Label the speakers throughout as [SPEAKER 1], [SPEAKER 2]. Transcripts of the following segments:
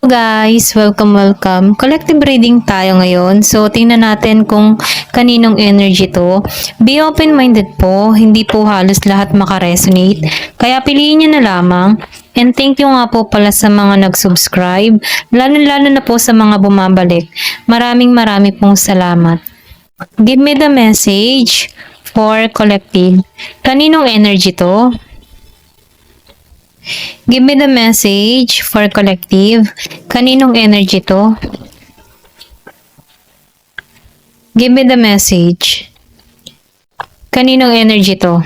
[SPEAKER 1] Guys, welcome. Collective reading tayo ngayon. So, tingnan natin kung kaninong energy to. Be open-minded po. Hindi po halos lahat makaresonate. Kaya piliin nyo na lamang. And thank you nga po pala sa mga nag-subscribe. Lalo na po sa mga bumabalik. Maraming pong salamat. Give me the message for collective. Kaninong energy to? Give me the message for collective. Kaninong energy to? Give me the message. Kaninong energy to?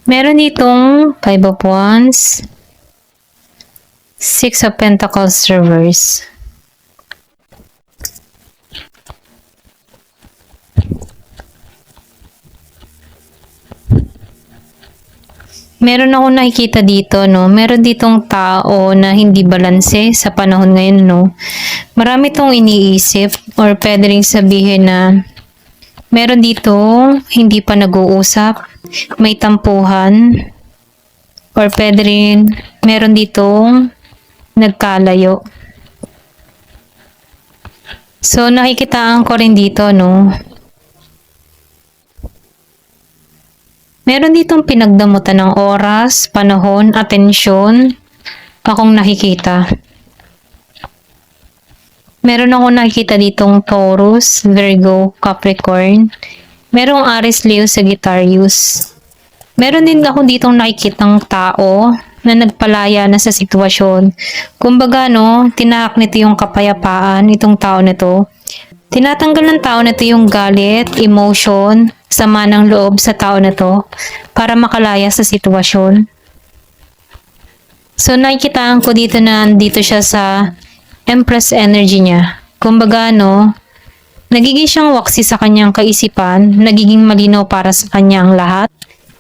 [SPEAKER 1] Meron ditong Five of Wands, Six of Pentacles reverse. Meron ako nakikita dito, no? Meron ditong tao na hindi balanse sa panahon ngayon, no? Marami tong iniisip or pwede ring sabihin na meron dito hindi pa nag-uusap, may tampuhan, or pwede rin meron ditong nagkalayo. So, nakikitaan ko rin dito, no? Meron ditong pinagdamutan ng oras, panahon, atensyon, akong nakikita. Meron akong nakikita ditong Taurus, Virgo, Capricorn. Merong Aries, Leo, Sagittarius. Meron din ako ditong nakikitang tao na nagpalaya na sa sitwasyon. Kumbaga, no, tinahak nito yung kapayapaan, itong tao na to. Tinatanggal ng tao na to yung galit, emotion, sama ng loob sa tao na to para makalaya sa sitwasyon. So, nakikitaan ko dito na dito siya sa Empress energy niya. Kumbaga, no, nagiging siyang waksi sa kanyang kaisipan, nagiging malinaw para sa kanyang lahat.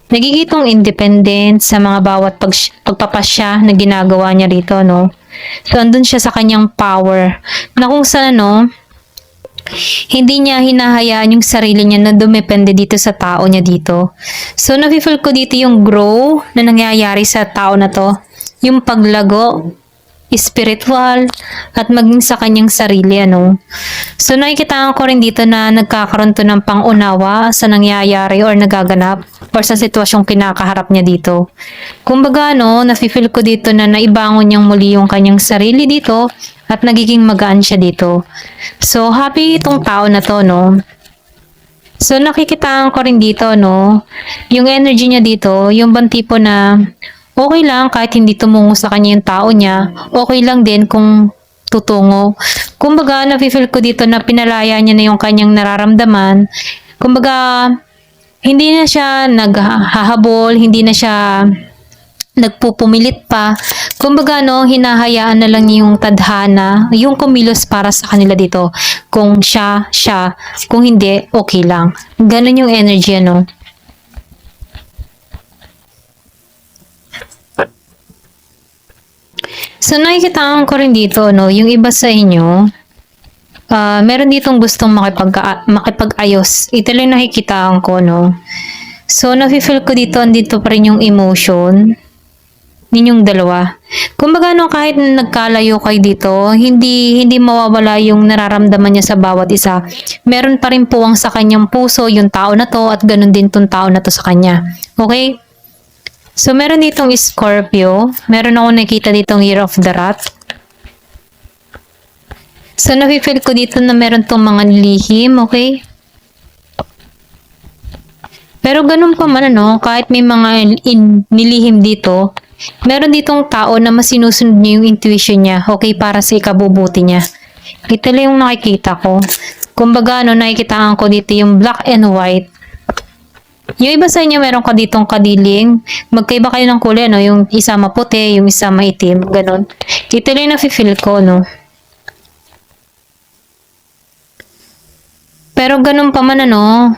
[SPEAKER 1] Nagigitong independent sa mga bawat pagpapasya na ginagawa niya rito, no? So, andun siya sa kanyang power na kung saan, no, hindi niya hinahayaan yung sarili niya na dumepende dito sa tao niya dito. So, nafe-feel ko dito yung grow na nangyayari sa tao na to. Yung paglago, spiritual, at maging sa kanyang sarili, ano. So, nakikita ko rin dito na nagkakaroon to ng pangunawa sa nangyayari or nagaganap or sa sitwasyong kinakaharap niya dito. Kumbaga, no, nafe-feel ko dito na naibangon niyang muli yung kanyang sarili dito at nagiging magaan siya dito. So, happy itong tao na to, no. So, nakikitaan ko rin dito, no, yung energy niya dito, yung bang tipo na okay lang kahit hindi tumungo sa kanya yung tao niya, okay lang din kung tutungo. Kumbaga, nafe-feel ko dito na pinalaya niya na yung kanyang nararamdaman. Kumbaga, hindi na siya naghahabol, hindi na siya nagpupumilit pa. Kumbaga, no, hinahayaan na lang niya yung tadhana, yung kumilos para sa kanila dito. Kung siya, kung hindi, okay lang. Ganun yung energy, ano. So, nakikitaan ko rin dito, no, yung iba sa inyo, meron ditong gustong makipag-ayos. Ito lang nakikitaan ko, no. So, nafe-feel ko dito, andito pa rin yung emotion ninyong dalawa. Kumbaga, no, kahit nagkalayo kayo dito, hindi mawawala yung nararamdaman niya sa bawat isa. Meron pa rin puwang sa kanyang puso yung tao na to at ganun din tong tao na to sa kanya. Okay? So, meron ditong Scorpio. Meron ako nakita ditong Year of the Rat. So, nafe-feel ko dito na meron tong mga lihim, okay? Pero ganun pa man, ano, kahit may mga nilihim dito, meron ditong tao na masinusunod niya yung intuition niya, okay, para sa ikabubuti niya. Ito lang yung nakikita ko. Kumbaga, ano, nakikitaan ko dito yung black and white. Yung iba sa inyo, meron ka ditong kadiling. Magkaiba kayo ng kulay, no? Yung isa maputi, yung isa maitim. Ganon. Ito lang yung nafe-feel ko, no? Pero ganun pa man, ano,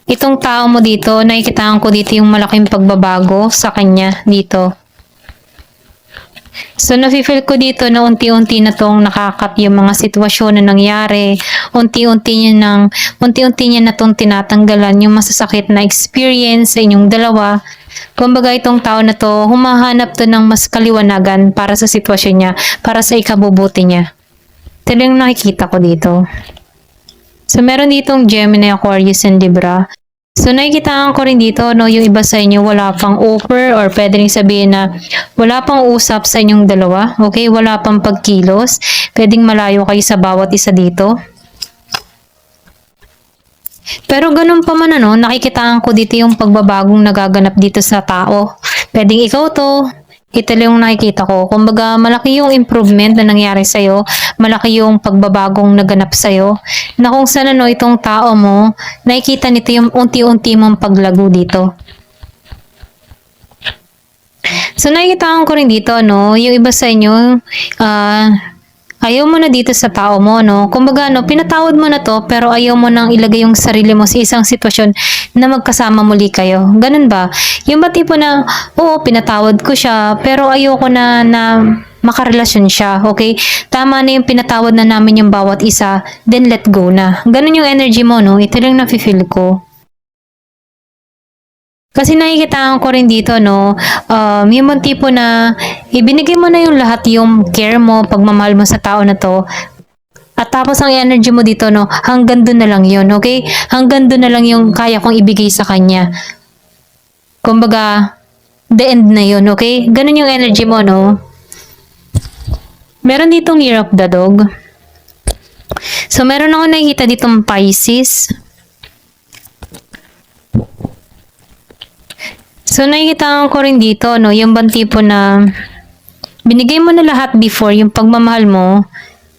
[SPEAKER 1] itong tao mo dito, nakikitaan ko dito yung malaking pagbabago sa kanya dito. So, nafe-feel ko dito na unti-unti na tong nakakat yung mga sitwasyon na nangyari. Unti-unti niya na tong tinatanggalan yung masasakit na experience sa inyong dalawa. Kumbaga itong tao na to, humahanap to ng mas kaliwanagan para sa sitwasyon niya, para sa ikabubuti niya. Ito lang yung nakikita ko dito. So, meron ditong Gemini, Aquarius, and Libra. So, nakikitaan ko rin dito, no, yung iba sa inyo, wala pang offer or pwede rin sabihin na wala pang usap sa inyong dalawa. Okay? Wala pang pagkilos. Pwedeng malayo kayo sa bawat isa dito. Pero ganun pa man, ano, nakikitaan ko dito yung pagbabagong nagaganap dito sa tao. Pwedeng ikaw to. Ito lang yung nakikita ko. Kumbaga, malaki yung improvement na nangyari sa'yo. Malaki yung pagbabagong naganap sa'yo. Na kung saan ano, itong tao mo, nakikita nito yung unti-unti mong paglago dito. So, nakikita ko rin dito, no, yung iba sa inyo, ayaw mo na dito sa tao mo, no? Kumbaga, no, pinatawad mo na to, pero ayaw mo nang ilagay yung sarili mo sa isang sitwasyon na magkasama muli kayo. Ganun ba? Yung ba tipo na, oo, pinatawad ko siya, pero ayoko na makarelasyon siya, okay? Tama na yung pinatawad na namin yung bawat isa, then let go na. Ganun yung energy mo, no? Ito lang nafe-feel ko. Kasi nakikita ko rin dito, no, yung mga tipo na ibinigay mo na yung lahat yung care mo, pagmamahal mo sa tao na to. At tapos ang energy mo dito, no, hanggang doon na lang yun, okay? Hanggang doon na lang yung kaya kong ibigay sa kanya. Kumbaga, the end na yun, okay? Ganun yung energy mo, no? Meron ditong Year of the Dog. So, meron ako nakikita ditong Pisces. So, nakikita ko rin dito, no, yung bang tipo na binigay mo na lahat before yung pagmamahal mo,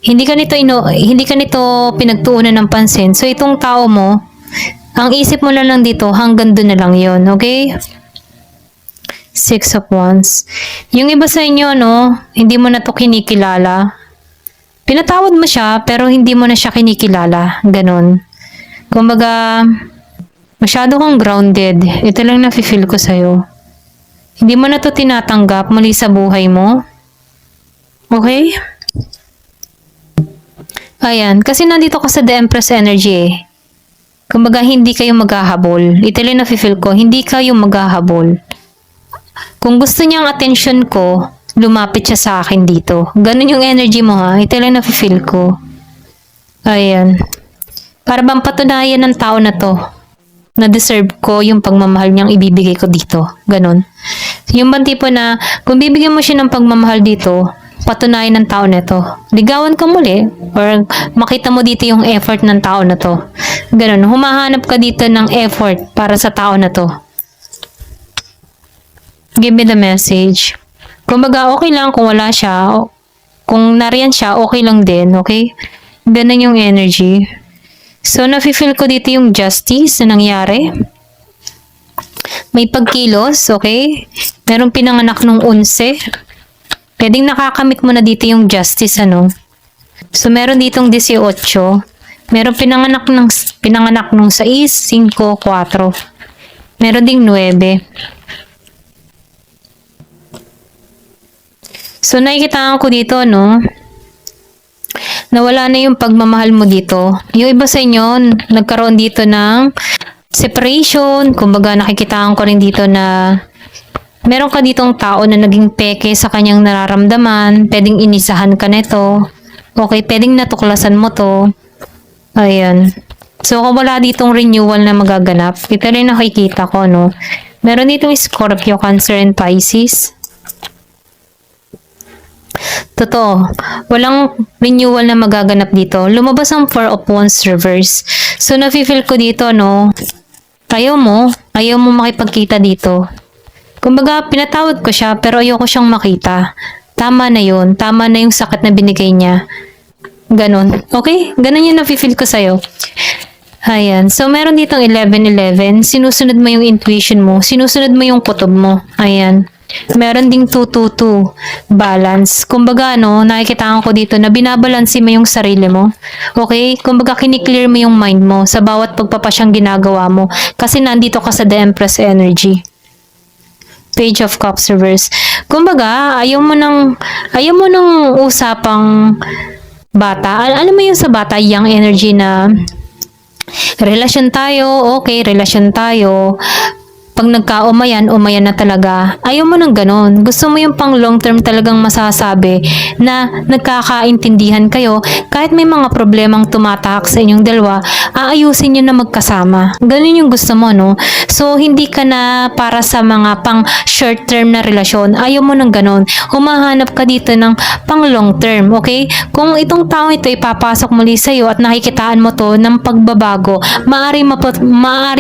[SPEAKER 1] hindi ka nito pinagtuunan ng pansin. So, itong tao mo, ang isip mo lang dito, hanggang doon na lang yon, okay? Six of Wands. Yung iba sa inyo, no, hindi mo na to kinikilala. Pinatawad mo siya, pero hindi mo na siya kinikilala. Ganon. Kumbaga, masyado kang grounded. Ito lang nafe-feel ko sa'yo. Hindi mo na to tinatanggap muli sa buhay mo. Okay? Ayan. Kasi nandito ka sa The Empress energy eh. Kumbaga, hindi kayo maghahabol. Ito lang nafe-feel ko. Hindi kayo maghahabol. Kung gusto niyang attention ko, lumapit siya sa akin dito. Ganun yung energy mo ha. Ito lang nafe-feel ko. Ayan. Para bang patunayan ng tao na to na deserve ko yung pagmamahal niyang ibibigay ko dito. Ganon. Yung bang tipo na, kung bibigyan mo siya ng pagmamahal dito, patunayan ng tao na to. Ligawan ka muli, or makita mo dito yung effort ng tao na to. Ganon. Humahanap ka dito ng effort para sa tao na to. Give me the message. Kumbaga, okay lang kung wala siya. Kung nariyan siya, okay lang din. Okay? Ganon yung energy. So, nafe-feel ko dito yung justice na nangyari. May pagkilos, okay? Merong pinanganak nung 11. Pwedeng nakakamit mo na dito yung justice, ano? So, meron ditong 18. Meron pinanganak nung 6, 5, 4. Meron ding 9. So, nakikita ko dito, no? Nawala na yung pagmamahal mo dito. Yung iba sa inyo, nagkaroon dito ng separation. Kumbaga, nakikitaan ko rin dito na meron ka ditong tao na naging peke sa kanyang nararamdaman. Pwedeng inisahan ka nito. Okay, pwedeng natuklasan mo to. Ayan. So, kung wala ditong renewal na magaganap, ito rin nakikita ko, no? Meron ditong Scorpio, Cancer, and Pisces. Totoo, walang renewal na magaganap dito. Lumabas ang Four of Wands reverse. So, nafe-feel ko dito, no? Ayaw mo makipagkita dito. Kumbaga, pinatawad ko siya, pero ayoko siyang makita. Tama na yun. Tama na yung sakit na binigay niya. Ganon. Okay? Ganon yung nafe-feel ko sa'yo. Ayan. So, meron ditong 11-11. Sinusunod mo yung intuition mo. Sinusunod mo yung kutob mo. Ayan. Meron ding 2-2-2 balance. Kumbaga, no, nakikita ko dito na binabalansi mo yung sarili mo. Okay? Kumbaga, kiniklear mo yung mind mo sa bawat pagpapasyang ginagawa mo. Kasi nandito ka sa The Empress energy. Page of Cups reverse. Kumbaga, ayaw mo ng usapang bata. Alam mo yung sa bata, young energy na relasyon tayo, okay, relasyon tayo. Pag nagka-umayan, umayan na talaga. Ayaw mo ng ganon. Gusto mo yung pang long term talagang masasabi na nagkakaintindihan kayo. Kahit may mga problemang tumatahak sa inyong dalawa, aayusin nyo na magkasama. Ganon yung gusto mo, no? So, hindi ka na para sa mga pang short term na relasyon. Ayaw mo ng ganon. Humahanap ka dito ng pang long term, okay? Kung itong tao ito ipapasok muli sa'yo at nakikitaan mo to ng pagbabago, maaari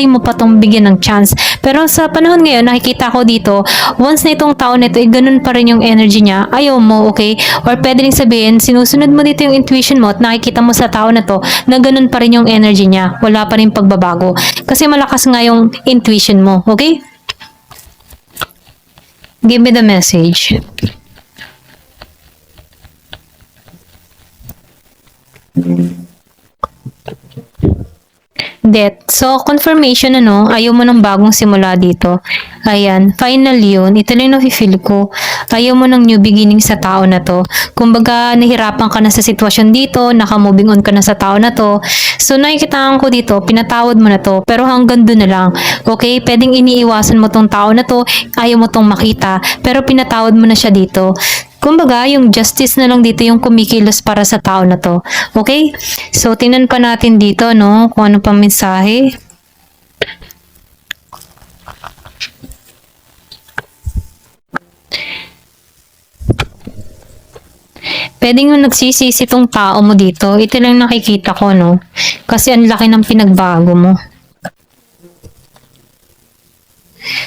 [SPEAKER 1] mo pa tong bigyan ng chance. Pero sa panahon ngayon, nakikita ko dito, once na itong tao nito, ganun pa rin yung energy niya, ayaw mo, okay? Or pwede rin sabihin, sinusunod mo dito yung intuition mo at nakikita mo sa tao na to, na ganun pa rin yung energy niya. Wala pa rin pagbabago. Kasi malakas nga yung intuition mo, okay? Give me the message. Death. So, confirmation ayaw mo ng bagong simula dito. Ayan, final yun. Ito lang yung nafe-feel ko. Ayaw mo ng new beginning sa tao na to. Kumbaga, nahirapan ka na sa sitwasyon dito, naka-moving on ka na sa tao na to. So, nakikitaan ko dito, pinatawad mo na to, pero hanggang doon na lang. Okay? Pwedeng iniiwasan mo tong tao na to, ayaw mo tong makita, pero pinatawad mo na siya dito. Kumbaga, yung justice na lang dito yung kumikilos para sa tao na to. Okay? So, tingnan pa natin dito, no? Kung ano pang mensahe. Pwedeng yung nagsisisi tong tao mo dito. Ito lang nakikita ko, no? Kasi ang laki ng pinagbago mo.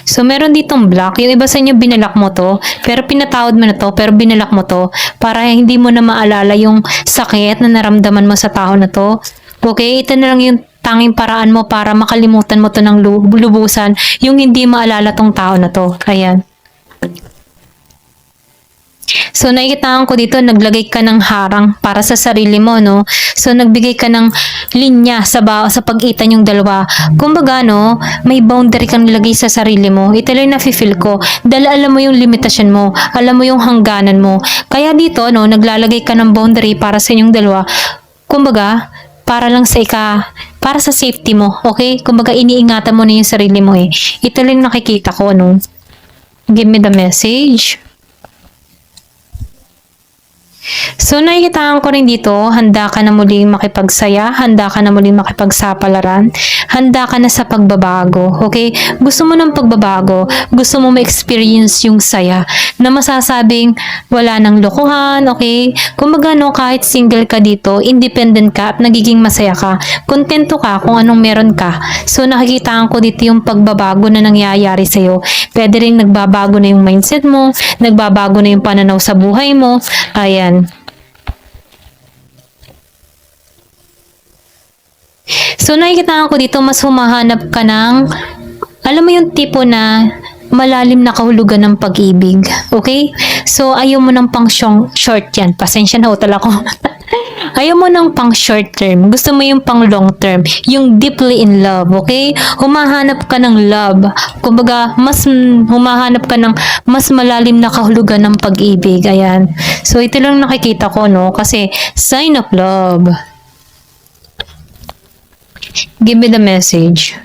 [SPEAKER 1] So, meron ditong block. Yung iba sa inyo, binalak mo to. Pero pinatawad mo na to. Pero binalak mo to. Para hindi mo na maalala yung sakit na naramdaman mo sa tao na to. Okay? Ito na lang yung tanging paraan mo para makalimutan mo to ng lubusan. Yung hindi maalala tong tao na to. Ayan. So, nakikitaan ko dito, naglagay ka ng harang para sa sarili mo, no? So, nagbigay ka ng linya sa pagitan yung dalawa. Kumbaga, no, may boundary kang nilagay sa sarili mo. Ito lang nafe-feel ko. Dahil alam mo yung limitasyon mo. Alam mo yung hangganan mo. Kaya dito, no, naglalagay ka ng boundary para sa inyong dalawa. Kumbaga, para lang para sa safety mo, okay? Kumbaga, iniingatan mo na yung sarili mo, eh. Ito lang nakikita ko, no? Give me the message. So, nakikitaan ko rin dito, handa ka na muling makipagsaya, handa ka na muling makipagsapalaran, handa ka na sa pagbabago, okay? Gusto mo ng pagbabago, gusto mo ma-experience yung saya, na masasabing wala nang lokohan, okay? Kumbaga, no, kahit single ka dito, independent ka at nagiging masaya ka, kontento ka kung anong meron ka. So, nakikitaan ko dito yung pagbabago na nangyayari sa'yo. Pwede rin nagbabago na yung mindset mo, nagbabago na yung pananaw sa buhay mo, ayan. So, nakikita ko dito, mas humahanap ka ng, alam mo yung tipo na malalim na kahulugan ng pag-ibig. Okay? So, ayaw mo ng pang short yan. Pasensya na, hotel ako. Ayaw mo ng pang short term. Gusto mo yung pang long term. Yung deeply in love. Okay? Humahanap ka ng love. Kumbaga, mas humahanap ka ng mas malalim na kahulugan ng pag-ibig. Ayan. So, ito lang nakikita ko, no? Kasi, sign of love. Give me the message.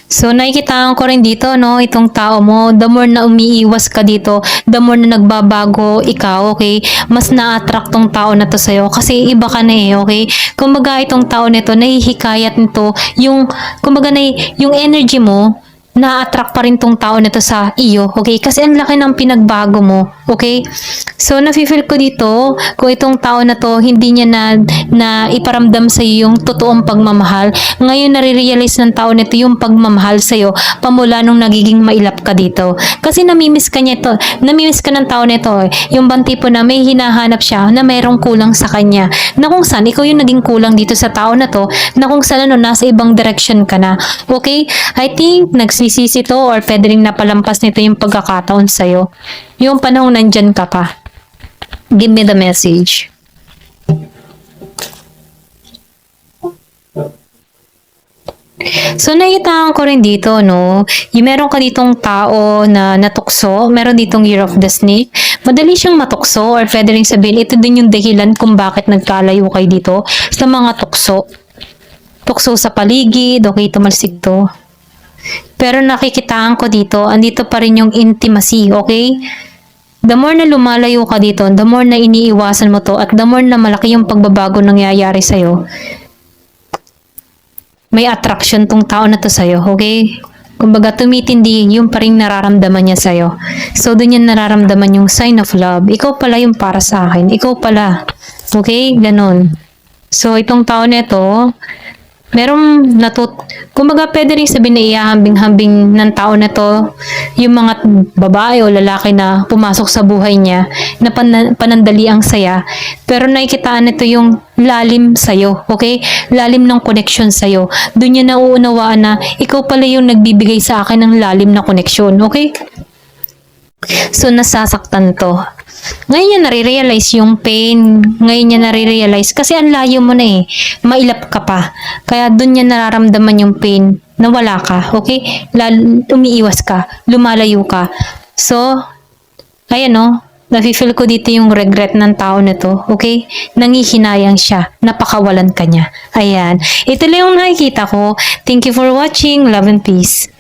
[SPEAKER 1] So, nakikitaan ko rin dito, no, itong tao mo, the more na umiiwas ka dito, the more na nagbabago ikaw, okay? Mas na-attract tong tao na to sa'yo kasi iba ka na eh, okay? Kumbaga, itong tao nito, nahihikayat nito, kumbaga, yung energy mo, na-attract pa rin tong tao nito sa iyo, okay? Kasi ang laki ng pinagbago mo, okay? So, nafe-feel ko dito, kung itong tao na to, hindi niya na iparamdam sa iyo yung totoong pagmamahal. Ngayon, nare-realize ng tao nito yung pagmamahal sa iyo, pamula nung nagiging mailap ka dito. Kasi namimiss ka niya ito, namimiss ka ng tao nito, yung bang tipo na may hinahanap siya na mayroong kulang sa kanya. Na kung saan, ikaw yung naging kulang dito sa tao na to, na kung saan nasa ibang direction ka na. Okay? I think, nagsisisi to or pwede rin napalampas nito yung pagkakataon sa'yo. Yung panahon nandyan ka pa. Give me the message. So, nakita ko rin dito, no? Yung meron ka ditong tao na natukso, meron ditong Year of the Snake. Madali siyang matukso or pwede rin sabihin, ito din yung dahilan kung bakit nagkalayo kayo dito sa mga tukso. Tukso sa paligid, okay, tumalsik to. Pero nakikitaan ko dito, andito pa rin yung intimacy, okay? The more na lumalayo ka dito, the more na iniiwasan mo to, at the more na malaki yung pagbabago nangyayari sa'yo, may attraction tong tao na to sa'yo, okay? Kumbaga, tumitindi, yung pa rin nararamdaman niya sa'yo. So, dun niya nararamdaman yung sign of love. Ikaw pala yung para sa akin. Ikaw pala. Okay? Ganon. So, itong tao na ito, merong kumbaga, pwede rin sabihin na ihahambing-hambing ng tao na to, yung mga babae o lalaki na pumasok sa buhay niya, na panandali ang saya. Pero nakikitaan nito yung lalim sa'yo, okay? Lalim ng connection sa'yo. Doon niya nauunawaan na ikaw pala yung nagbibigay sa akin ng lalim na connection, okay? So, nasasaktan to. Ngayon niya nare-realize yung pain. Ngayon niya nare-realize kasi ang layo mo na eh. Mailap ka pa. Kaya dun niya nararamdaman yung pain na wala ka. Okay? Umiiwas ka. Lumalayo ka. So, ayan o. Nafe-feel ko dito yung regret ng tao na to. Okay? Nangihinayang siya. Napakawalan ka niya. Ayan. Ito lang yung nakikita ko. Thank you for watching. Love and peace.